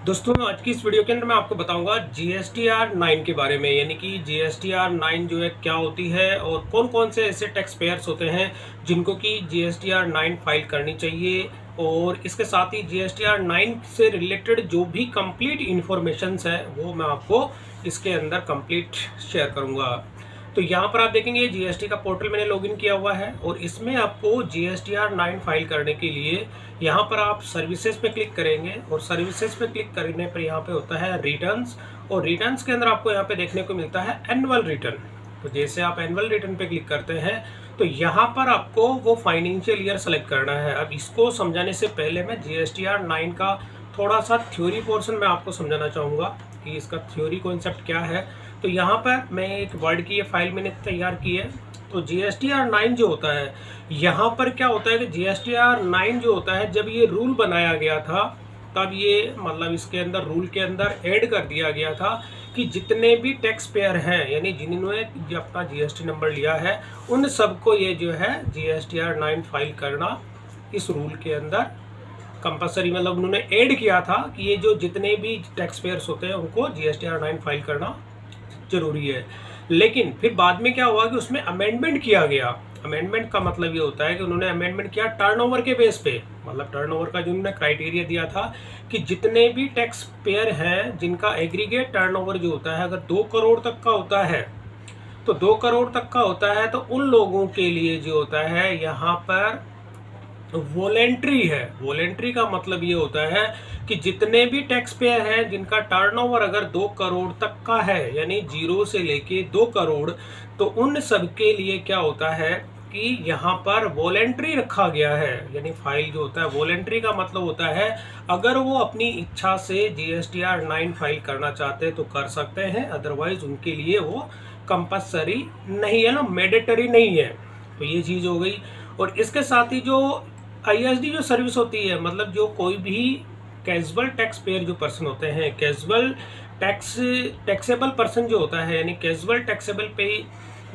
दोस्तों आज की इस वीडियो के अंदर मैं आपको बताऊंगा GSTR 9 के बारे में, यानी कि GSTR 9 जो है क्या होती है और कौन कौन से ऐसे टैक्स पेयर्स होते हैं जिनको कि GSTR 9 फाइल करनी चाहिए। और इसके साथ ही GSTR 9 से रिलेटेड जो भी कंप्लीट इंफॉर्मेशंस है वो मैं आपको इसके अंदर कंप्लीट शेयर करूंगा। तो यहाँ पर आप देखेंगे जीएसटी का पोर्टल मैंने लॉगिन किया हुआ है और इसमें आपको GSTR 9 फाइल करने के लिए यहाँ पर आप सर्विसेज पे क्लिक करेंगे और सर्विसेज पे क्लिक करने पर यहाँ पे होता है रिटर्न्स, और रिटर्न्स के अंदर आपको यहाँ पे देखने को मिलता है एनुअल रिटर्न। तो जैसे आप एनुअल रिटर्न पे क्लिक करते हैं तो यहाँ पर आपको वो फाइनेंशियल ईयर सेलेक्ट करना है। अब इसको समझाने से पहले मैं GSTR 9 का थोड़ा सा थ्योरी पोर्शन मैं आपको समझाना चाहूँगा कि इसका थ्योरी कॉन्सेप्ट क्या है। तो यहाँ पर मैं एक वर्ड की ये फाइल मैंने तैयार की है। तो GSTR 9 जो होता है, यहाँ पर क्या होता है कि GSTR 9 जो होता है, जब ये रूल बनाया गया था तब ये मतलब इसके अंदर रूल के अंदर ऐड कर दिया गया था कि जितने भी टैक्स पेयर हैं, यानी जिन्होंने अपना GST नंबर लिया है, उन सबको ये जो है GSTR 9 फाइल करना इस रूल के अंदर कंपलसरी, मतलब उन्होंने ऐड किया था कि ये जो जितने भी टैक्स पेयर्स होते हैं उनको GSTR 9 फाइल करना जरूरी है। लेकिन फिर बाद में क्या हुआ कि उसमें अमेंडमेंट किया गया। अमेंडमेंट का मतलब ये होता है कि उन्होंने अमेंडमेंट किया टर्नओवर के बेस पे, मतलब टर्नओवर का जो उन्होंने क्राइटेरिया दिया था कि जितने भी टैक्स पेयर हैं जिनका एग्रीगेट टर्नओवर जो होता है अगर 2 करोड़ तक का होता है, तो 2 करोड़ तक का होता है तो उन लोगों के लिए जो होता है यहाँ पर वॉलेंट्री है। वॉलेंट्री का मतलब ये होता है कि जितने भी टैक्स पेयर हैं जिनका टर्नओवर अगर 2 करोड़ तक का है, यानी 0 से लेके 2 करोड़, तो उन सब के लिए क्या होता है कि यहाँ पर वॉलेंट्री रखा गया है। यानी फाइल जो होता है वॉलेंट्री का मतलब होता है अगर वो अपनी इच्छा से GSTR 9 फाइल करना चाहते हैं तो कर सकते हैं, अदरवाइज उनके लिए वो कंपलसरी नहीं है ना, मैंडेटरी नहीं है। तो ये चीज़ हो गई। और इसके साथ ही जो ISD जो सर्विस होती है, मतलब जो कोई भी कैजुअल टैक्स पेयर जो पर्सन होते हैं, कैजुअल टैक्सेबल पर्सन जो होता है, यानी कैजुअल टैक्सेबल पे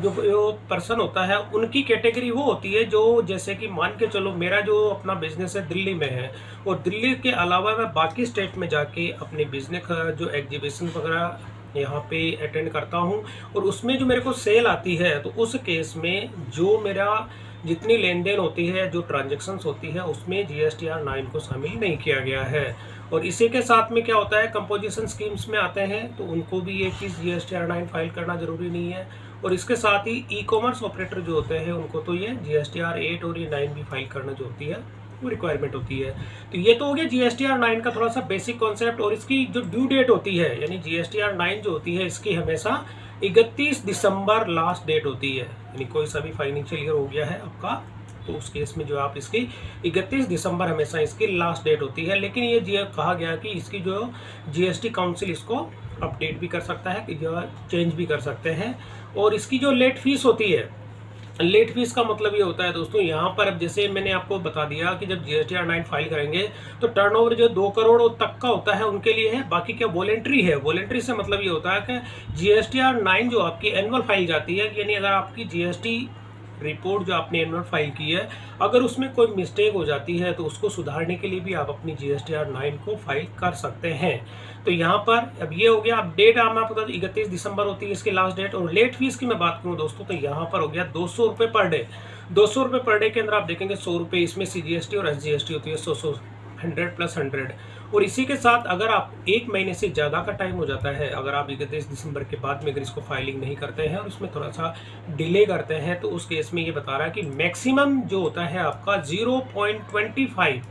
जो पर्सन होता है, उनकी कैटेगरी वो होती है जो जैसे कि मान के चलो मेरा जो अपना बिजनेस है दिल्ली में है और दिल्ली के अलावा मैं बाकी स्टेट में जाके अपने बिजनेस का जो एग्जीबिशन वगैरह यहाँ पे अटेंड करता हूँ और उसमें जो मेरे को सेल आती है, तो उस केस में जो मेरा जितनी लेन देन होती है, जो ट्रांजैक्शंस होती है, उसमें GSTR 9 को शामिल नहीं किया गया है। और इसी के साथ में क्या होता है, कंपोजिशन स्कीम्स में आते हैं तो उनको भी ये चीज़ GSTR 9 फाइल करना जरूरी नहीं है। और इसके साथ ही ई-कॉमर्स ऑपरेटर जो होते हैं उनको तो ये GSTR 8 और ये 9 भी फाइल करना जो होती है वो रिक्वायरमेंट होती है। तो ये तो हो गया GSTR 9 का थोड़ा सा बेसिक कॉन्सेप्ट। और इसकी जो ड्यू डेट होती है, यानी GSTR 9 जो होती है इसकी हमेशा 31 दिसंबर लास्ट डेट होती है। यानी कोई सा भी फाइनेंशियल ईयर हो गया है आपका तो उस केस में जो आप इसकी 31 दिसंबर हमेशा इसकी लास्ट डेट होती है। लेकिन ये कहा गया कि इसकी जो GST काउंसिल इसको अपडेट भी कर सकता है कि जो चेंज भी कर सकते हैं। और इसकी जो लेट फीस होती है, लेट फीस का मतलब ये होता है दोस्तों, यहाँ पर अब जैसे मैंने आपको बता दिया कि जब GSTR 9 फाइल करेंगे तो टर्नओवर जो 2 करोड़ तक का होता है उनके लिए है। बाकी क्या वॉलेंट्री है, वॉलेंट्री से मतलब ये होता है कि GSTR 9 जो आपकी एनुअल फाइल जाती है, यानी अगर आपकी GST रिपोर्ट जो आपने एनुअल फाइल की है अगर उसमें कोई मिस्टेक हो जाती है तो उसको सुधारने के लिए भी आप अपनी GSTR 9 को फाइल कर सकते हैं। तो यहाँ पर अब ये हो गया। अब डेट मैं आपको 31 दिसंबर होती है इसकी लास्ट डेट। और लेट फीस की मैं बात करूँ दोस्तों तो यहाँ पर हो गया 200 रुपये पर डे। 200 रुपये पर डे के अंदर आप देखेंगे 100 रुपये इसमें CGST और SGST होती है, 100 100 + 100। और इसी के साथ अगर आप 1 महीने से ज़्यादा का टाइम हो जाता है, अगर आप 31 दिसंबर के बाद में अगर इसको फाइलिंग नहीं करते हैं और उसमें थोड़ा सा डिले करते हैं तो उस केस में ये बता रहा है कि मैक्सिमम जो होता है आपका 0.25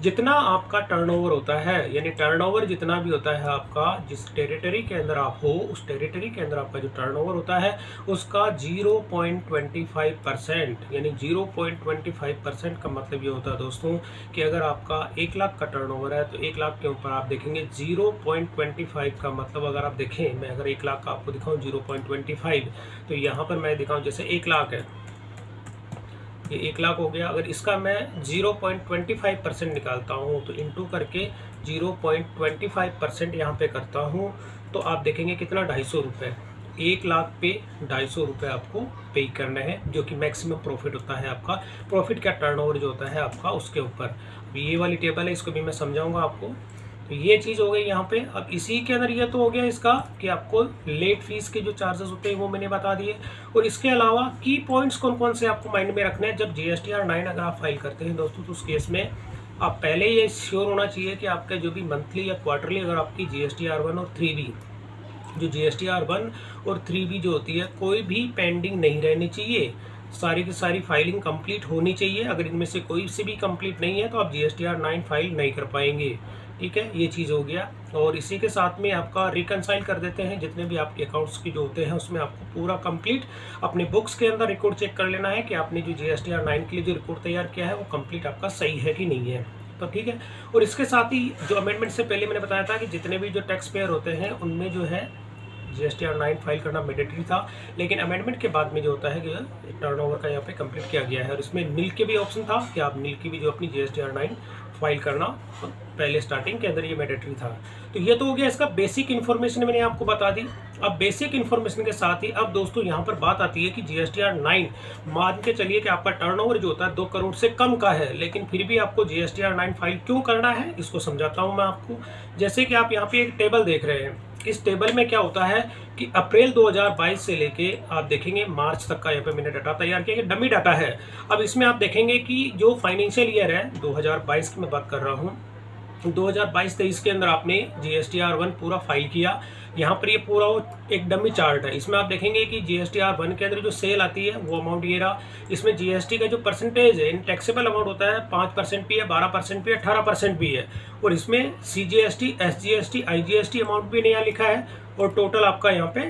जितना आपका टर्नओवर होता है, यानी टर्नओवर जितना भी होता है आपका जिस टेरिटरी के अंदर आप हो उस टेरिटरी के अंदर आपका जो टर्नओवर होता है उसका 0.25%, यानी 0.25% का मतलब ये होता है दोस्तों कि अगर आपका 1 लाख का टर्नओवर है तो 1 लाख के ऊपर आप देखेंगे 0.25 का मतलब, अगर आप देखें मैं अगर 1 लाख का आपको दिखाऊँ 0.25, तो यहाँ पर मैं दिखाऊँ जैसे 1 लाख है, ये 1 लाख हो गया। अगर इसका मैं 0.25% निकालता हूँ तो इंटू करके 0.25% यहाँ पे करता हूँ तो आप देखेंगे कितना 250 रुपये। 1 लाख पे 250 रुपये आपको पे करने हैं, जो कि मैक्सिमम प्रॉफिट होता है आपका। प्रॉफिट का टर्नओवर जो होता है आपका उसके ऊपर। ये वाली टेबल है, इसको भी मैं समझाऊंगा आपको। तो ये चीज़ हो गई यहाँ पे। अब इसी के अंदर ये तो हो गया इसका कि आपको लेट फीस के जो चार्जेस होते हैं वो मैंने बता दिए। और इसके अलावा की पॉइंट्स कौन कौन से आपको माइंड में रखने हैं जब GSTR 9 अगर आप फाइल करते हैं दोस्तों, तो उस केस में आप पहले ये श्योर होना चाहिए कि आपका जो भी मंथली या क्वार्टरली अगर आपकी GSTR 1 और 3B, जो GSTR 1 और 3B जो होती है, कोई भी पेंडिंग नहीं रहनी चाहिए, सारी की सारी फाइलिंग कंप्लीट होनी चाहिए। अगर इनमें से कोई से भी कंप्लीट नहीं है तो आप GSTR 9 फाइल नहीं कर पाएंगे। ठीक है, ये चीज़ हो गया। और इसी के साथ में आपका रिकनसाइल कर देते हैं जितने भी आपके अकाउंट्स की जो होते हैं, उसमें आपको पूरा कंप्लीट अपने बुक्स के अंदर रिकॉर्ड चेक कर लेना है कि आपने जो GSTR 9 के लिए जो रिकॉर्ड तैयार किया है वो कंप्लीट आपका सही है कि नहीं है। तो ठीक है। और इसके साथ ही जो अमेंडमेंट से पहले मैंने बताया था कि जितने भी जो टैक्स पेयर होते हैं उनमें जो है GSTR 9 फाइल करना मैंडेटरी था, लेकिन अमेंडमेंट के बाद में जो होता है कि टर्नओवर का यहाँ पे कंप्लीट किया गया है। और इसमें नील के भी ऑप्शन था कि आप नील की भी जो अपनी GSTR 9 फाइल करना, पहले स्टार्टिंग के अंदर ये मैंडेटरी था। तो ये तो हो गया इसका बेसिक इन्फॉर्मेशन मैंने आपको बता दी। अब बेसिक इन्फॉर्मेशन के साथ ही अब दोस्तों यहाँ पर बात आती है कि GSTR 9 मान के चलिए कि आपका टर्नओवर जो होता है 2 करोड़ से कम का है, लेकिन फिर भी आपको GSTR 9 फाइल क्यों करना है इसको समझाता हूँ मैं आपको। जैसे कि आप यहाँ पे एक टेबल देख रहे हैं, इस टेबल में क्या होता है कि अप्रैल 2022 से लेके आप देखेंगे मार्च तक का यहाँ पे मैंने डाटा तैयार किया, डमी डाटा है। अब इसमें आप देखेंगे कि जो फाइनेंशियल ईयर है 2022 की मैं बात कर रहा हूँ, 2022-23 के अंदर आपने GSTR 1 पूरा फाइल किया। यहाँ पर ये पूरा एक डमी चार्ट है। इसमें आप देखेंगे कि GSTR 1 के अंदर जो सेल आती है वो अमाउंट ये रहा। इसमें GST का जो परसेंटेज है इन टैक्सेबल अमाउंट होता है 5% भी है, 12% भी है, 18% भी है। और इसमें CGST, SGST, IGST अमाउंट भी यहाँ लिखा है। और टोटल आपका यहाँ पे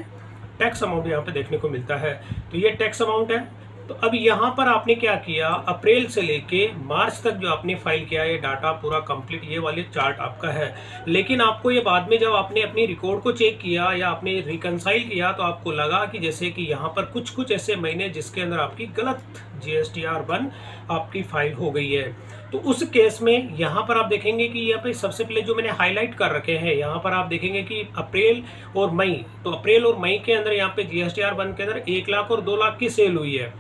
टैक्स अमाउंट यहाँ पे देखने को मिलता है। तो ये टैक्स अमाउंट है। तो अब यहाँ पर आपने क्या किया, अप्रैल से लेके मार्च तक जो आपने फाइल किया है डाटा पूरा कंप्लीट, ये वाले चार्ट आपका है। लेकिन आपको ये बाद में जब आपने अपनी रिकॉर्ड को चेक किया या आपने रिकनसाइल किया तो आपको लगा कि जैसे कि यहाँ पर कुछ ऐसे महीने जिसके अंदर आपकी गलत GSTR 1 आपकी फाइल हो गई है। तो उस केस में यहाँ पर आप देखेंगे कि यहाँ पे सबसे पहले जो मैंने हाईलाइट कर रखे हैं, यहाँ पर आप देखेंगे कि अप्रैल और मई, तो अप्रैल और मई के अंदर यहाँ पे GSTR 1 के अंदर 1 लाख और 2 लाख की सेल हुई है।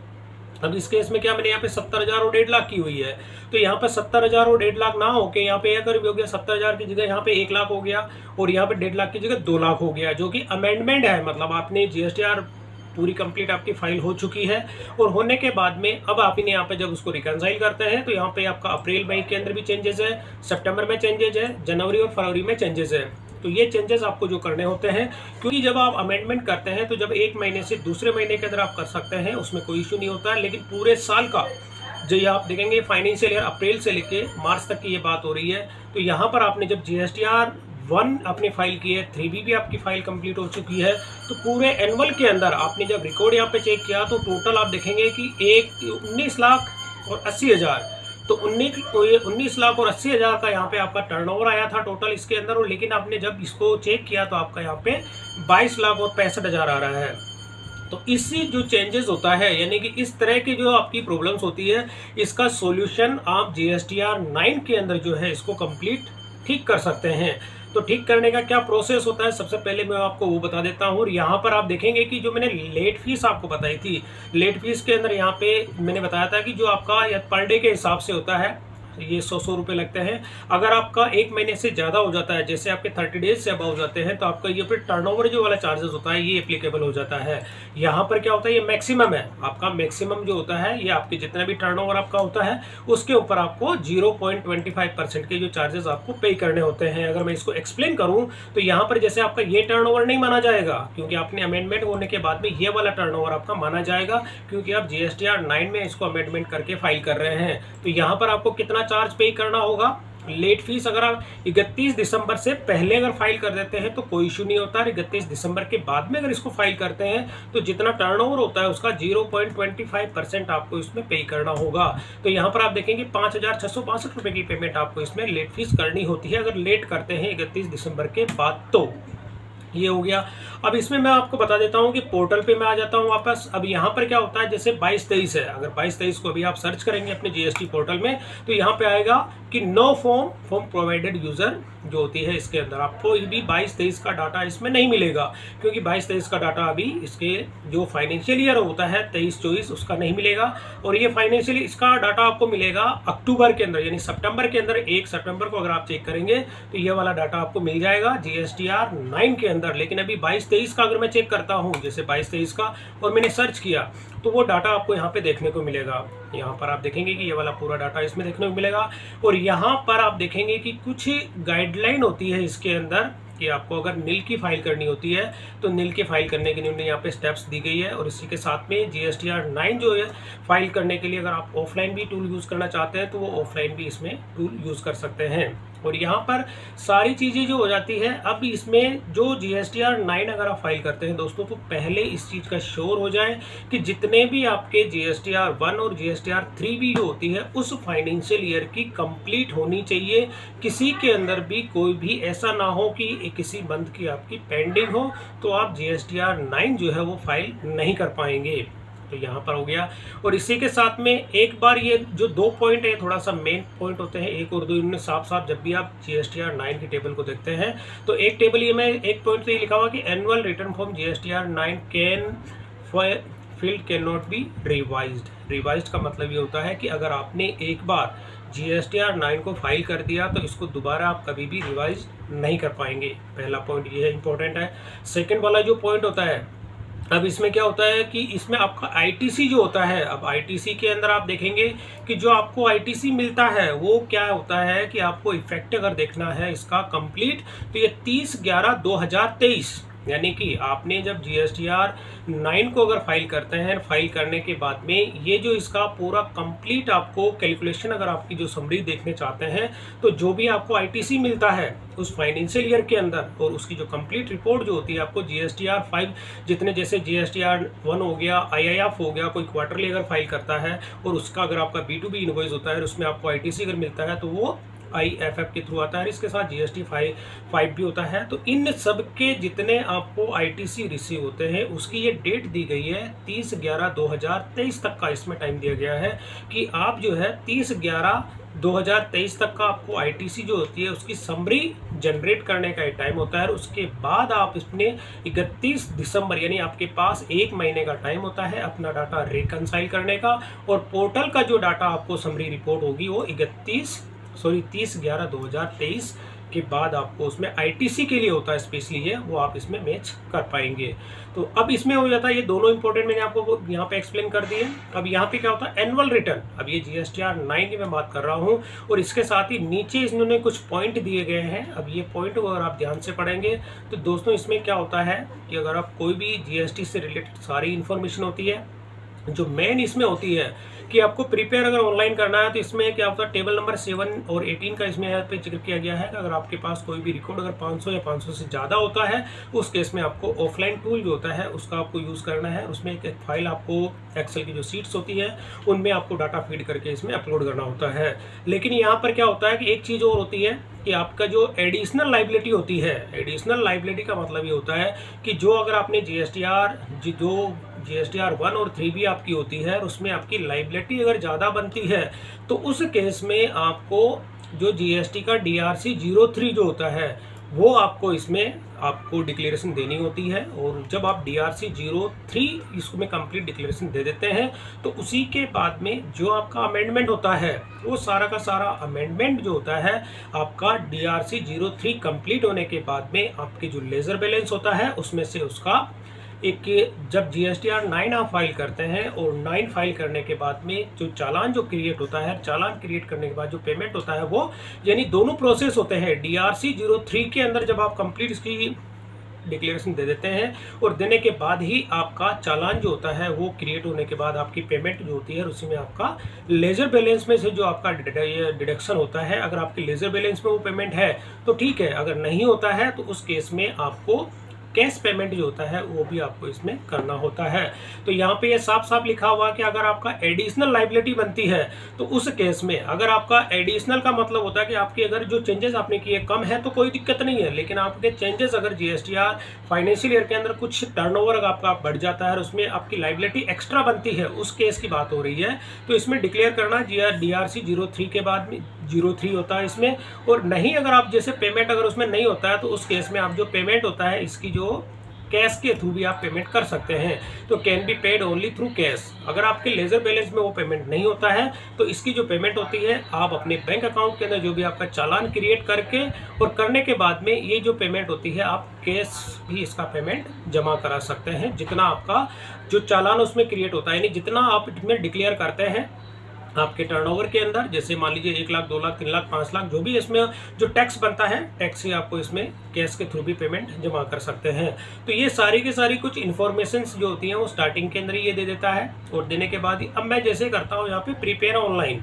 अब इस केस में क्या मैंने यहाँ पे 70,000 और 1.5 लाख की हुई है। तो यहाँ पे 70,000 और 1.5 लाख ना होके यहाँ पे अगर भी हो गया 70,000 की जगह यहाँ पे 1 लाख हो गया और यहाँ पे 1.5 लाख की जगह 2 लाख हो गया, जो कि अमेंडमेंट है। मतलब आपने GSTR पूरी कंप्लीट आपकी फाइल हो चुकी है और होने के बाद में अब आप इन्हें यहाँ पे जब उसको रिकनसाइल करते हैं तो यहाँ पे आपका अप्रैल मई के अंदर भी चेंजेस है, सितंबर में चेंजेस है, जनवरी और फरवरी में चेंजेस है। तो ये चेंजेस आपको जो करने होते हैं, क्योंकि जब आप अमेंडमेंट करते हैं तो जब एक महीने से दूसरे महीने के अंदर आप कर सकते हैं, उसमें कोई इशू नहीं होता है। लेकिन पूरे साल का जो ये आप देखेंगे फाइनेंशियल ईयर अप्रैल से लेके मार्च तक की ये बात हो रही है। तो यहाँ पर आपने जब GSTR 1 आपने फाइल की है, 3B भी आपकी फाइल कंप्लीट हो चुकी है, तो पूरे एनुअल के अंदर आपने जब रिकॉर्ड यहाँ पे चेक किया तो टोटल आप देखेंगे कि 19 लाख और 80 हज़ार, तो 19 लाख और 80 हज़ार का यहाँ पे आपका टर्नओवर आया था टोटल इसके अंदर। और लेकिन आपने जब इसको चेक किया तो आपका यहाँ पे 22 लाख और 65 हज़ार आ रहा है। तो इससे जो चेंजेस होता है, यानी कि इस तरह की जो आपकी प्रॉब्लम्स होती है, इसका सॉल्यूशन आप GSTR 9 के अंदर जो है इसको कंप्लीट ठीक कर सकते हैं। तो ठीक करने का क्या प्रोसेस होता है, सबसे पहले मैं आपको वो बता देता हूँ। और यहाँ पर आप देखेंगे कि जो मैंने लेट फीस आपको बताई थी, लेट फीस के अंदर यहाँ पे मैंने बताया था कि जो आपका या पर डे के हिसाब से होता है, ये 100 रुपये लगते हैं। अगर आपका एक महीने से ज़्यादा हो जाता है, जैसे आपके 30 डेज से अबव हो जाते हैं, तो आपका ये फिर टर्नओवर जो वाला चार्जेस होता है ये एप्लीकेबल हो जाता है। यहाँ पर क्या होता है, ये मैक्सिमम है आपका, मैक्सिमम जो होता है ये आपके जितना भी टर्नओवर आपका होता है उसके ऊपर आपको 0.25% के जो चार्जेस आपको पे करने होते हैं। अगर मैं इसको एक्सप्लेन करूँ तो यहाँ पर जैसे आपका ये टर्नओवर नहीं माना जाएगा, क्योंकि आपने अमेंडमेंट होने के बाद में ये वाला टर्नओवर आपका माना जाएगा, क्योंकि आप GSTR 9 में इसको अमेंडमेंट करके फाइल कर रहे हैं। तो यहाँ पर आपको कितना चार्ज पे करना होगा, लेट फीस अगर आप 31 दिसंबर से पहले अगर फाइल कर देते हैं तो कोई इशू नहीं होता है। 31 दिसंबर के बाद में अगर इसको फाइल करते हैं तो जितना टर्नओवर होता है उसका 0.25% आपको इसमें पे करना होगा। तो यहाँ पर आप देखेंगे 5,662 रुपये की पेमेंट आपको इसमें लेट फीस करनी होती है अगर लेट करते हैं 31 दिसंबर के बाद। तो ये हो गया। अब इसमें मैं आपको बता देता हूँ कि पोर्टल पे मैं आ जाता हूँ वापस। अब यहाँ पर क्या होता है, जैसे 22-23 है, अगर 22-23 को अभी आप सर्च करेंगे अपने GST पोर्टल में तो यहाँ पे आएगा कि नो फॉर्म प्रोवाइडेड यूजर जो होती है इसके अंदर आपको भी 22-23 का डाटा इसमें नहीं मिलेगा, क्योंकि 22-23 का डाटा अभी इसके जो फाइनेंशियल ईयर होता है 23-24 उसका नहीं मिलेगा। और ये फाइनेंशियल इसका डाटा आपको मिलेगा अक्टूबर के अंदर, यानी सितंबर के अंदर 1 सितंबर को अगर आप चेक करेंगे तो ये वाला डाटा आपको मिल जाएगा GSTR 9 के अंदर। लेकिन अभी 22-23 का अगर मैं चेक करता हूँ, जैसे 22-23 का, और मैंने सर्च किया तो वो डाटा आपको यहाँ पे देखने को मिलेगा। यहाँ पर आप देखेंगे कि ये वाला पूरा डाटा इसमें देखने को मिलेगा। और यहाँ पर आप देखेंगे कि कुछ गाइडलाइन होती है इसके अंदर कि आपको अगर नील की फाइल करनी होती है तो नील की फाइल करने के लिए उन्होंने यहाँ पे स्टेप्स दी गई है। और इसी के साथ में GSTR 9 जो है फाइल करने के लिए अगर आप ऑफलाइन भी टूल यूज़ करना चाहते हैं तो वो ऑफलाइन भी इसमें टूल यूज़ कर सकते हैं। और यहाँ पर सारी चीज़ें जो हो जाती है, अब इसमें जो GSTR 9 अगर आप फाइल करते हैं दोस्तों, तो पहले इस चीज़ का श्योर हो जाए कि जितने भी आपके GSTR 1 और GSTR 3 भी जो होती है उस फाइनेंशियल ईयर की कंप्लीट होनी चाहिए। किसी के अंदर भी कोई भी ऐसा ना हो कि किसी मंथ की आपकी पेंडिंग हो तो आप GSTR 9 जो है वो फाइल नहीं कर पाएंगे। तो यहाँ पर हो गया। और इसी के साथ में एक बार ये जो 2 पॉइंट है थोड़ा सा मेन पॉइंट होते हैं, एक और दो, इन्होंने साफ साफ जब भी आप GSTR 9 की टेबल को देखते हैं तो एक टेबल ये मैं एक पॉइंट तो ये लिखा हुआ कि annual return form GSTR 9 can not be revised का मतलब ये होता है कि अगर आपने एक बार GSTR 9 को फाइल कर दिया तो इसको दोबारा आप कभी भी रिवाइज नहीं कर पाएंगे। पहला पॉइंट ये है, इंपॉर्टेंट है। सेकंड वाला जो पॉइंट होता है, अब इसमें क्या होता है कि इसमें आपका ITC जो होता है, अब ITC के अंदर आप देखेंगे कि जो आपको ITC मिलता है वो क्या होता है कि आपको इफेक्ट अगर देखना है इसका कंप्लीट तो ये 30/11/2023, यानी कि आपने जब GSTR 9 को अगर फाइल करते हैं, फाइल करने के बाद में ये जो इसका पूरा कंप्लीट आपको कैलकुलेशन अगर आपकी जो समरी देखने चाहते हैं तो जो भी आपको ITC मिलता है उस फाइनेंशियल ईयर के अंदर और उसकी जो कंप्लीट रिपोर्ट जो होती है आपको GSTR 5 जितने, जैसे GSTR 1 हो गया, IIF हो गया, कोई क्वार्टरली अगर फाइल करता है और उसका अगर आपका B2B इनवॉइस होता है उसमें आपको ITC अगर मिलता है तो वो IFF के थ्रू आता है। इसके साथ GST 5 भी होता है। तो इन सब के जितने आपको ITC रिसीव होते हैं उसकी ये डेट दी गई है 30/11/2023 तक का इसमें टाइम दिया गया है कि आप जो है 30/11/2023 तक का आपको ITC जो होती है उसकी समरी जनरेट करने का टाइम होता है। उसके बाद आप इसमें 31 दिसंबर यानी आपके पास 1 महीने का टाइम होता है अपना डाटा रिकंसाइल करने का। और पोर्टल का जो डाटा आपको समरी रिपोर्ट होगी वो 30/11/2023 के बाद आपको उसमें ITC के लिए होता है स्पेशली ये, वो आप इसमें मैच कर पाएंगे। तो अब इसमें हो जाता है ये दोनों इंपॉर्टेंट मैंने आपको यहाँ पे एक्सप्लेन कर दिए। अब यहाँ पे क्या होता है एनुअल रिटर्न, अब ये GSTR 9 की मैं बात कर रहा हूँ और इसके साथ ही नीचे इन्होंने कुछ पॉइंट दिए गए हैं। अब ये पॉइंट अगर आप ध्यान से पढ़ेंगे तो दोस्तों इसमें क्या होता है कि अगर आप कोई भी GST से रिलेटेड सारी इन्फॉर्मेशन होती है, जो मेन इसमें होती है कि आपको प्रिपेयर अगर ऑनलाइन करना है तो इसमें क्या होता है टेबल नंबर 7 और 18 का इसमें यहाँ पे जिक्र किया गया है। अगर आपके पास कोई भी रिकॉर्ड अगर 500 या 500 से ज़्यादा होता है उस केस में आपको ऑफलाइन टूल जो होता है उसका आपको यूज़ करना है। उसमें एक फाइल आपको एक्सेल की जो सीट्स होती है उनमें आपको डाटा फीड करके इसमें अपलोड करना होता है। लेकिन यहाँ पर क्या होता है कि एक चीज़ और होती है कि आपका जो एडिशनल लाइबिलिटी होती है, एडिशनल लाइबिलिटी का मतलब ये होता है कि जो अगर आपने GSTR 1 और 3 भी आपकी होती है और उसमें आपकी लाइबिलिटी अगर ज़्यादा बनती है तो उस केस में आपको जो GST का DRC 03 जो होता है वो आपको इसमें आपको डिक्लेरेशन देनी होती है। और जब आप DRC 03 इसको में कंप्लीट डिक्लेरेशन दे देते हैं तो उसी के बाद में जो आपका अमेंडमेंट होता है वो सारा का सारा अमेंडमेंट जो होता है आपका DRC 03 कंप्लीट होने के बाद में आपके जो लेजर बैलेंस होता है उसमें से उसका एक, जब GSTR 9 आप फाइल करते हैं और 9 फाइल करने के बाद में जो चालान जो क्रिएट होता है, चालान क्रिएट करने के बाद जो पेमेंट होता है वो, यानी दोनों प्रोसेस होते हैं। DRC 03 के अंदर जब आप कंप्लीट इसकी डिक्लेरेशन दे देते हैं और देने के बाद ही आपका चालान जो होता है वो क्रिएट होने के बाद आपकी पेमेंट जो होती है उसी में आपका लेजर बैलेंस में से जो आपका डिडक्शन होता है। अगर आपके लेजर बैलेंस में वो पेमेंट है तो ठीक है, अगर नहीं होता है तो उस केस में आपको कैश पेमेंट जो होता है वो भी आपको इसमें करना होता है। तो यहाँ पे ये साफ साफ लिखा हुआ कि अगर आपका एडिशनल लाइबिलिटी बनती है तो उस केस में, अगर आपका एडिशनल का मतलब होता है कि आपके अगर जो चेंजेस आपने किए कम है तो कोई दिक्कत नहीं है, लेकिन आपके चेंजेस अगर GSTR फाइनेंशियल ईयर के अंदर कुछ टर्नओवर अगर आपका बढ़ जाता है और उसमें आपकी लाइबिलिटी एक्स्ट्रा बनती है उस केस की बात हो रही है तो इसमें डिक्लेयर करना DRC 03 के बाद में 03 होता है इसमें। और नहीं अगर आप जैसे पेमेंट अगर उसमें नहीं होता है तो उस केस में आप जो पेमेंट होता है इसकी जो कैश के थ्रू भी आप पेमेंट कर सकते हैं। तो can be paid only through cash. अगर आपके लेजर बैलेंस में वो पेमेंट नहीं होता है तो इसकी जो पेमेंट होती है आप अपने बैंक अकाउंट के अंदर जो भी आपका चालान क्रिएट करके और करने के बाद में ये जो पेमेंट होती है आप कैश भी इसका पेमेंट जमा करा सकते हैं। जितना आपका जो चालान उसमें क्रिएट होता है यानी जितना आप इसमें डिक्लेयर करते हैं आपके टर्नओवर के अंदर, जैसे मान लीजिए 1 लाख 2 लाख 3 लाख 5 लाख जो भी इसमें जो टैक्स बनता है, टैक्स ही आपको इसमें कैश के थ्रू भी पेमेंट जमा कर सकते हैं। तो ये सारी की सारी कुछ इन्फॉर्मेशंस जो होती हैं वो स्टार्टिंग के अंदर ही ये दे देता है। और देने के बाद ही अब मैं जैसे करता हूँ यहाँ पे प्रीपेयर ऑनलाइन,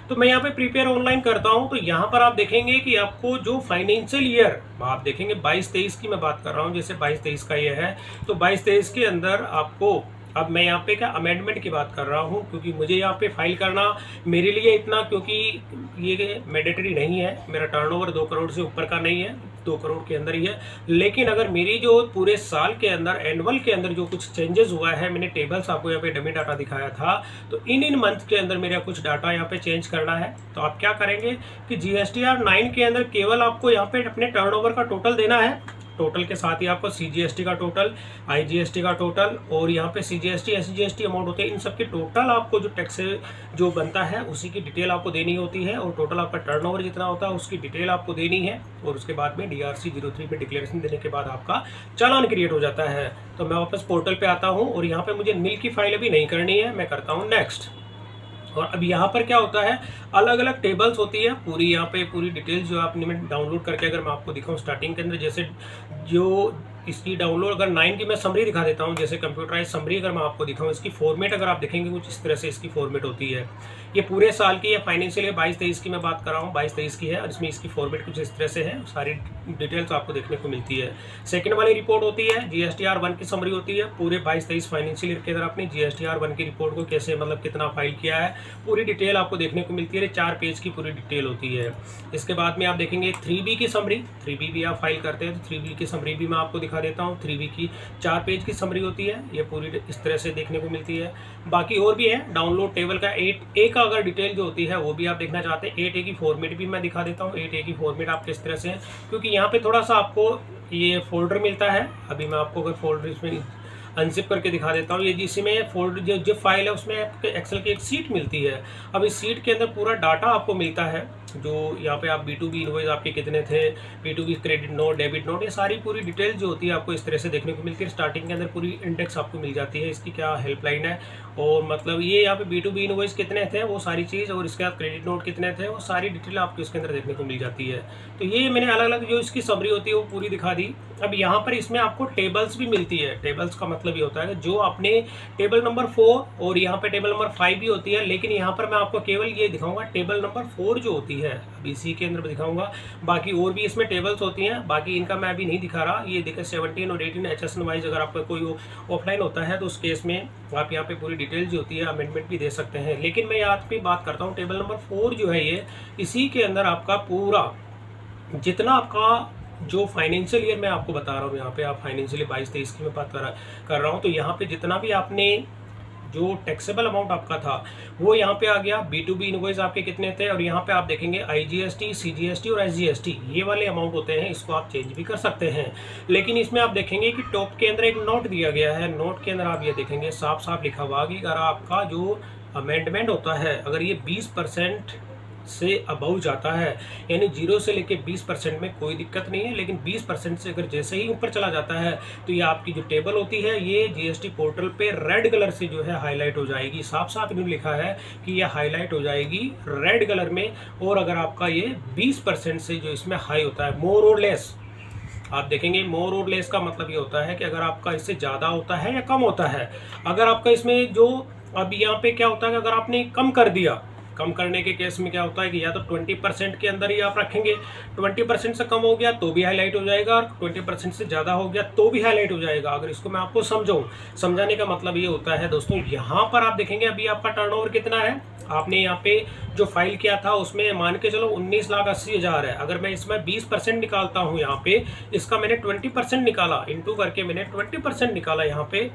तो मैं यहाँ पे प्रीपेयर ऑनलाइन करता हूँ। तो यहाँ पर आप देखेंगे कि आपको जो फाइनेंशियल ईयर आप देखेंगे 22-23 की मैं बात कर रहा हूँ, जैसे 22-23 का ये है तो 22-23 के अंदर आपको, अब मैं यहाँ पे क्या अमेंडमेंट की बात कर रहा हूँ क्योंकि मुझे यहाँ पे फाइल करना मेरे लिए इतना, क्योंकि ये मैंडेटरी नहीं है, मेरा टर्नओवर 2 करोड़ से ऊपर का नहीं है, 2 करोड़ के अंदर ही है। लेकिन अगर मेरी जो पूरे साल के अंदर एनुअल के अंदर जो कुछ चेंजेस हुआ है, मैंने टेबल्स आपको यहाँ पे डमी डाटा दिखाया था, तो इन मंथ के अंदर मेरा कुछ डाटा यहाँ पे चेंज करना है। तो आप क्या करेंगे कि GSTR 9 के अंदर केवल आपको यहाँ पे अपने टर्नओवर का टोटल देना है, टोटल के साथ ही आपको CGST का टोटल, IGST का टोटल और यहाँ पे CGST SGST अमाउंट होते हैं, इन सब के टोटल आपको जो टैक्स जो बनता है उसी की डिटेल आपको देनी होती है। और टोटल आपका टर्नओवर जितना होता है उसकी डिटेल आपको देनी है। और उसके बाद में DRC 03 पे डिक्लेरेशन देने के बाद आपका चालान क्रिएट हो जाता है। तो मैं वापस पोर्टल पे आता हूँ और यहाँ पे मुझे नील की फाइल अभी नहीं करनी है, मैं करता हूँ नेक्स्ट। और अब यहाँ पर क्या होता है, अलग अलग टेबल्स होती है, पूरी यहाँ पे पूरी डिटेल्स जो आपने डाउनलोड करके अगर मैं आपको दिखाऊं स्टार्टिंग के अंदर, जैसे जो इसकी डाउनलोड अगर 9 की मैं समरी दिखा देता हूँ, जैसे कंप्यूटराइज समरी अगर मैं आपको दिखाऊं, इसकी फॉर्मेट अगर आप देखेंगे कुछ इस तरह से इसकी फॉर्मेट होती है। ये पूरे साल की है, फाइनेंशियल ईयर 22-23 की मैं बात कर रहा हूँ, 22-23 की है और इसमें इसकी फॉर्मेट कुछ इस तरह से है, सारी डिटेल्स आपको देखने को मिलती है। सेकंड वाली रिपोर्ट होती है GSTR 1 की समरी होती है, पूरे 22-23 फाइनेंशियल ईयर के अंदर आपने GSTR 1 की रिपोर्ट को कैसे मतलब कितना फाइल किया है पूरी डिटेल आपको देखने को मिलती है। 4 पेज की पूरी डिटेल होती है। इसके बाद में आप देखेंगे 3B की समरी, 3B भी आप फाइल करते हैं तो 3B की समरी भी मैं आपको दिखा देता हूँ। 3B की 4 पेज की समरी होती है, ये पूरी इस तरह से देखने को मिलती है। बाकी और भी है डाउनलोड टेबल का 8A का अगर डिटेल जो होती है वो भी आप देखना चाहते हैं, 8A की फॉर्मेट भी मैं दिखा देता हूँ। 8A की फॉर्मेट आप किस तरह से है, क्योंकि यहाँ पे थोड़ा सा आपको ये फोल्डर मिलता है। अभी मैं आपको अगर फोल्डर इसमें अनजिप करके दिखा देता हूँ, ये जिसमें फोल्डर जो जिप फाइल है उसमें एक्सेल की एक सीट मिलती है। अब इस सीट के अंदर पूरा डाटा आपको मिलता है, जो यहाँ पे आप B2B इनवॉइस आपके कितने थे, B2B credit note, debit note, ये सारी पूरी डिटेल जो होती है आपको इस तरह से देखने को मिलती है। स्टार्टिंग के अंदर पूरी इंडेक्स आपको मिल जाती है, इसकी क्या हेल्पलाइन है और मतलब ये यहाँ पे B2B इनवॉइस कितने थे वो सारी चीज़, और इसके बाद क्रेडिट नोट कितने थे वो सारी डिटेल आपको इसके अंदर देखने को मिल जाती है। तो ये मैंने अलग अलग जो इसकी समरी होती है वो पूरी दिखा दी। अब यहाँ पर इसमें आपको टेबल्स भी मिलती है। टेबल्स का मतलब ये होता है जो आपने टेबल नंबर 4 और यहाँ पे टेबल नंबर 5 भी होती है, लेकिन यहाँ पर मैं आपको केवल ये दिखाऊंगा टेबल नंबर 4 जो होती है, अभी इसी के अंदर दिखाऊंगा। बाकी और भी इसमें टेबल्स होती हैं, बाकी इनका मैं अभी नहीं दिखा रहा। ये देखें 17 और 18 HSN वाइज अगर आपका कोई ऑफलाइन होता है तो उस केस में आप यहाँ पे पूरी डिटेल जो होती है अमेंडमेंट भी दे सकते हैं। लेकिन मैं यहाँ पे बात करता हूँ टेबल नंबर 4 जो है ये, इसी के अंदर आपका पूरा जितना आपका जो फाइनेंशियल ईयर मैं आपको बता रहा हूँ, यहाँ पे आप फाइनेंशियल ईयर 22-23 की मैं बात कर रहा हूँ, तो यहाँ पे जितना भी आपने जो टैक्सेबल अमाउंट आपका था वो यहाँ पे आ गया। B2B इनवॉइस आपके कितने थे, और यहाँ पे आप देखेंगे IGST, CGST और SGST ये वाले अमाउंट होते हैं, इसको आप चेंज भी कर सकते हैं। लेकिन इसमें आप देखेंगे कि टॉप के अंदर एक नोट दिया गया है, नोट के अंदर आप ये देखेंगे साफ साफ लिखा हुआ कि अगर आपका जो अमेंडमेंट होता है अगर ये 20% से अबव जाता है, यानी 0 से लेके 20% में कोई दिक्कत नहीं है, लेकिन 20% से अगर जैसे ही ऊपर चला जाता है तो ये आपकी जो टेबल होती है ये GST पोर्टल पे रेड कलर से जो है हाईलाइट हो जाएगी। साफ साफ इन्होंने लिखा है कि ये हाईलाइट हो जाएगी रेड कलर में। और अगर आपका ये 20% से जो इसमें हाई होता है, मोर और लेस, आप देखेंगे मोर और लेस का मतलब ये होता है कि अगर आपका इससे ज़्यादा होता है या कम होता है। अगर आपका इसमें जो अब यहाँ पे क्या होता है कि अगर आपने कम कर दिया, कम करने के केस में क्या होता है कि या तो 20% के अंदर ही आप रखेंगे, 20% से कम हो गया तो भी हाईलाइट हो जाएगा, और 20% से ज़्यादा हो गया तो भी हाईलाइट हो जाएगा। अगर इसको मैं आपको समझाने का मतलब ये होता है दोस्तों, यहाँ पर आप देखेंगे अभी आपका टर्नओवर कितना है, आपने यहाँ पे जो फाइल किया था उसमें मान के चलो 19,80,000 है। अगर मैं इसमें 20% निकालता हूँ, यहाँ पे इसका मैंने 20% निकाला, इंटू करके मैंने 20% निकाला यहाँ पे,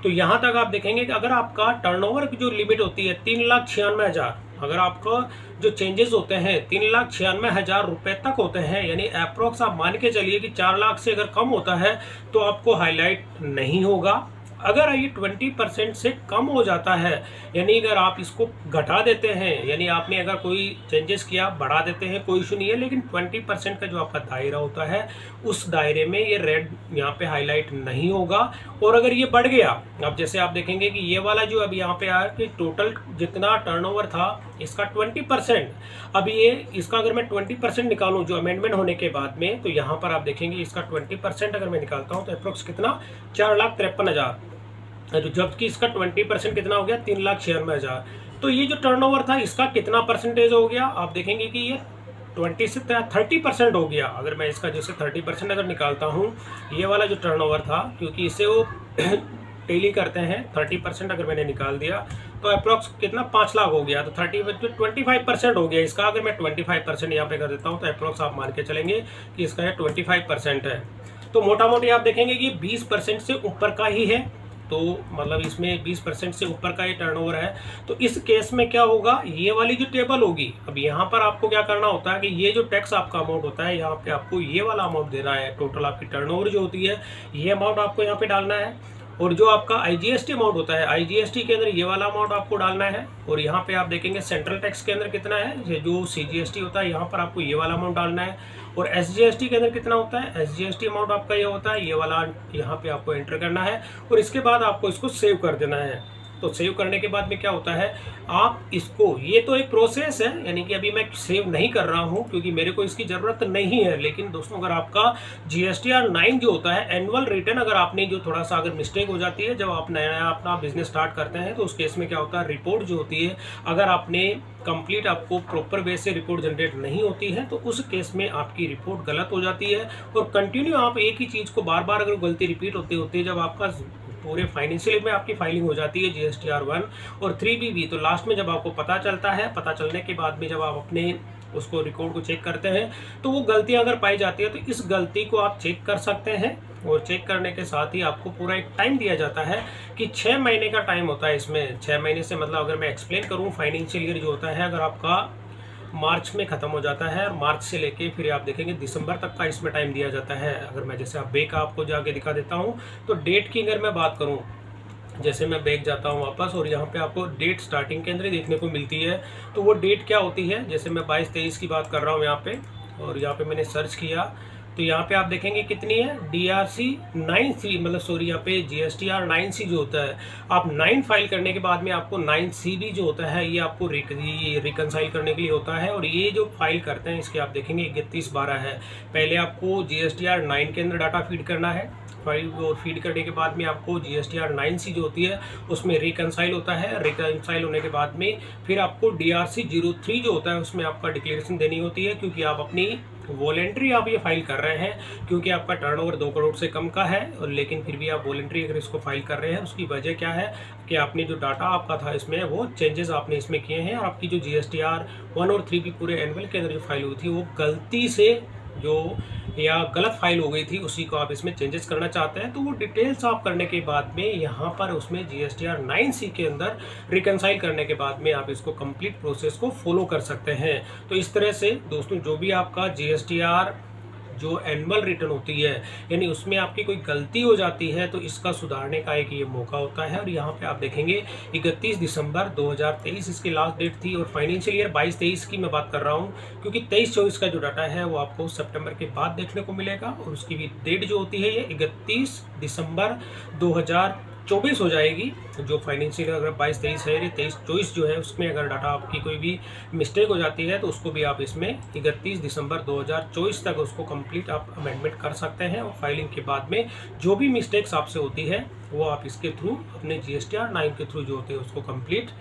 तो यहाँ तक आप देखेंगे कि अगर आपका टर्नओवर की जो लिमिट होती है 3,96,000, अगर आपका जो चेंजेस होते हैं 3,96,000 रुपए तक होते हैं, यानी अप्रोक्स आप मान के चलिए कि 4 लाख से अगर कम होता है तो आपको हाईलाइट नहीं होगा। अगर ये 20% से कम हो जाता है, यानी अगर आप इसको घटा देते हैं, यानी आपने अगर कोई चेंजेस किया बढ़ा देते हैं, कोई इशू नहीं है, लेकिन 20% का जो आपका दायरा होता है उस दायरे में ये रेड यहाँ पे हाईलाइट नहीं होगा। और अगर ये बढ़ गया, अब जैसे आप देखेंगे कि ये वाला जो अभी यहाँ पे आया कि टोटल जितना टर्नओवर था इसका 20%, अब ये इसका अगर मैं 20% निकालूं जो अमेंडमेंट होने के बाद में, तो यहाँ पर आप देखेंगे इसका 20% अगर मैं निकालता हूँ तो अप्रोक्स कितना 4,53,000, जबकि इसका 20% कितना हो गया 3,96,000। तो ये जो टर्नओवर था इसका कितना परसेंटेज हो गया, आप देखेंगे कि ये 20 से 30% हो गया। अगर मैं इसका जैसे 30% अगर निकालता हूँ, ये वाला जो टर्नओवर था, क्योंकि इसे वो टेली करते हैं, 30% अगर मैंने निकाल दिया तो अप्रोक्स कितना 5 लाख हो गया, तो 25% हो गया इसका। अगर मैं 25% यहाँ पे कर देता हूँ तो अप्रोक्स आप मान के चलेंगे कि इसका है 25% है। तो मोटा मोटी आप देखेंगे कि 20% से ऊपर का ही है, तो मतलब इसमें 20% से ऊपर का ये टर्नओवर है। तो इस केस में क्या होगा, ये वाली जो टेबल होगी, अब यहाँ पर आपको क्या करना होता है कि ये जो टैक्स आपका अमाउंट होता है, यहाँ पे आपको ये वाला अमाउंट देना है। टोटल आपकी टर्नओवर जो होती है ये अमाउंट आपको यहाँ पे डालना है, और जो आपका IGST अमाउंट होता है, IGST के अंदर ये वाला अमाउंट आपको डालना है। और यहाँ पे आप देखेंगे सेंट्रल टैक्स के अंदर कितना है, ये जो CGST होता है यहाँ पर आपको ये वाला अमाउंट डालना है। और SGST के अंदर कितना होता है, SGST अमाउंट आपका ये होता है, ये वाला यहाँ पे आपको एंटर करना है। और इसके बाद आपको इसको सेव कर देना है। तो सेव करने के बाद में क्या होता है, आप इसको, ये तो एक प्रोसेस है, यानी कि अभी मैं सेव नहीं कर रहा हूं क्योंकि मेरे को इसकी जरूरत नहीं है। लेकिन दोस्तों अगर आपका GSTR 9 जो होता है एनुअल रिटर्न, अगर आपने जो थोड़ा सा अगर मिस्टेक हो जाती है जब आप नया अपना बिजनेस स्टार्ट करते हैं, तो उस केस में क्या होता है, रिपोर्ट जो होती है अगर आपने कंप्लीट आपको प्रॉपर वे से रिपोर्ट जनरेट नहीं होती है तो उस केस में आपकी रिपोर्ट गलत हो जाती है। और कंटिन्यू आप एक ही चीज़ को बार बार अगर गलती रिपीट होती होती है, जब आपका पूरे फाइनेंशियल में आपकी फाइलिंग हो जाती है GSTR 1 और 3B, तो लास्ट में जब आपको पता चलता है, पता चलने के बाद में जब आप अपने उसको रिकॉर्ड को चेक करते हैं तो वो गलतियां अगर पाई जाती है तो इस गलती को आप चेक कर सकते हैं। और चेक करने के साथ ही आपको पूरा एक टाइम दिया जाता है कि 6 महीने का टाइम होता है इसमें। 6 महीने से मतलब अगर मैं एक्सप्लेन करूँ, फाइनेंशियल ईयर जो होता है अगर आपका मार्च में ख़त्म हो जाता है, और मार्च से लेके फिर आप देखेंगे दिसंबर तक का इसमें टाइम दिया जाता है। अगर मैं जैसे आप बैक आपको जाके दिखा देता हूँ, तो डेट की अगर मैं बात करूँ, जैसे मैं बैक जाता हूँ वापस, और यहाँ पे आपको डेट स्टार्टिंग के अंदर ही देखने को मिलती है। तो वो डेट क्या होती है, जैसे मैं 22-23 की बात कर रहा हूँ यहाँ पे, और यहाँ पे मैंने सर्च किया तो यहाँ पे आप देखेंगे कितनी है, DRC 9C, मतलब सॉरी यहाँ पे GSTR 9C जो होता है, आप 9 फाइल करने के बाद में आपको 9CB जो होता है ये आपको रिकनसाइल करने के लिए होता है। और ये जो फाइल करते हैं इसके आप देखेंगे 31/12 है। पहले आपको GSTR 9 के अंदर डाटा फीड करना है, फाइल और फीड करने के बाद में आपको GSTR 9C जो होती है उसमें रिकनसाइल होता है। रिकनसाइल होने के बाद में फिर आपको DRC 03 जो होता है उसमें आपका डिक्लेरेशन देनी होती है, क्योंकि आप अपनी वॉलेंट्री आप ये फाइल कर रहे हैं, क्योंकि आपका टर्नओवर 2 करोड़ से कम का है। और लेकिन फिर भी आप वॉलेंट्री अगर इसको फाइल कर रहे हैं, उसकी वजह क्या है कि आपने जो डाटा आपका था इसमें वो चेंजेस आपने इसमें किए हैं। आपकी जो GSTR 1 और 3 भी पूरे एनुअल के अंदर जो फाइल हुई थी वो गलती से जो या गलत फाइल हो गई थी, उसी को आप इसमें चेंजेस करना चाहते हैं। तो वो डिटेल्स आप करने के बाद में यहाँ पर उसमें GSTR 9C के अंदर रिकनसाइल करने के बाद में आप इसको कंप्लीट प्रोसेस को फॉलो कर सकते हैं। तो इस तरह से दोस्तों जो भी आपका GSTR जो एनुअल रिटर्न होती है, यानी उसमें आपकी कोई गलती हो जाती है तो इसका सुधारने का एक ये मौका होता है। और यहाँ पे आप देखेंगे 31 दिसंबर 2023 इसकी लास्ट डेट थी, और फाइनेंशियल ईयर 22-23 की मैं बात कर रहा हूँ, क्योंकि 23-24 का जो डाटा है वो आपको सितंबर के बाद देखने को मिलेगा। और उसकी भी डेट जो होती है ये 31 दिसंबर 2024 हो जाएगी। जो फाइनेंशियल अगर 22-23 है, 23-24 जो है उसमें अगर डाटा आपकी कोई भी मिस्टेक हो जाती है तो उसको भी आप इसमें 31 दिसंबर 2024 तक उसको कंप्लीट आप अमेंडमेंट कर सकते हैं। और फाइलिंग के बाद में जो भी मिस्टेक्स आपसे होती है वो आप इसके थ्रू अपने GSTR 9 के थ्रू जो होते हैं उसको कंप्लीट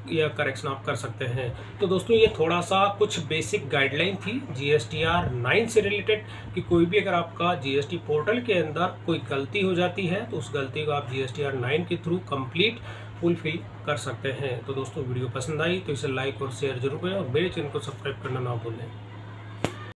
या करेक्शन आप कर सकते हैं। तो दोस्तों ये थोड़ा सा कुछ बेसिक गाइडलाइन थी GSTR 9 से रिलेटेड, कि कोई भी अगर आपका GST पोर्टल के अंदर कोई गलती हो जाती है तो उस गलती को आप GSTR 9 के थ्रू कंप्लीट फुलफिल कर सकते हैं। तो दोस्तों वीडियो पसंद आई तो इसे लाइक और शेयर जरूर करें, और मेरे चैनल को सब्सक्राइब करना ना भूलें।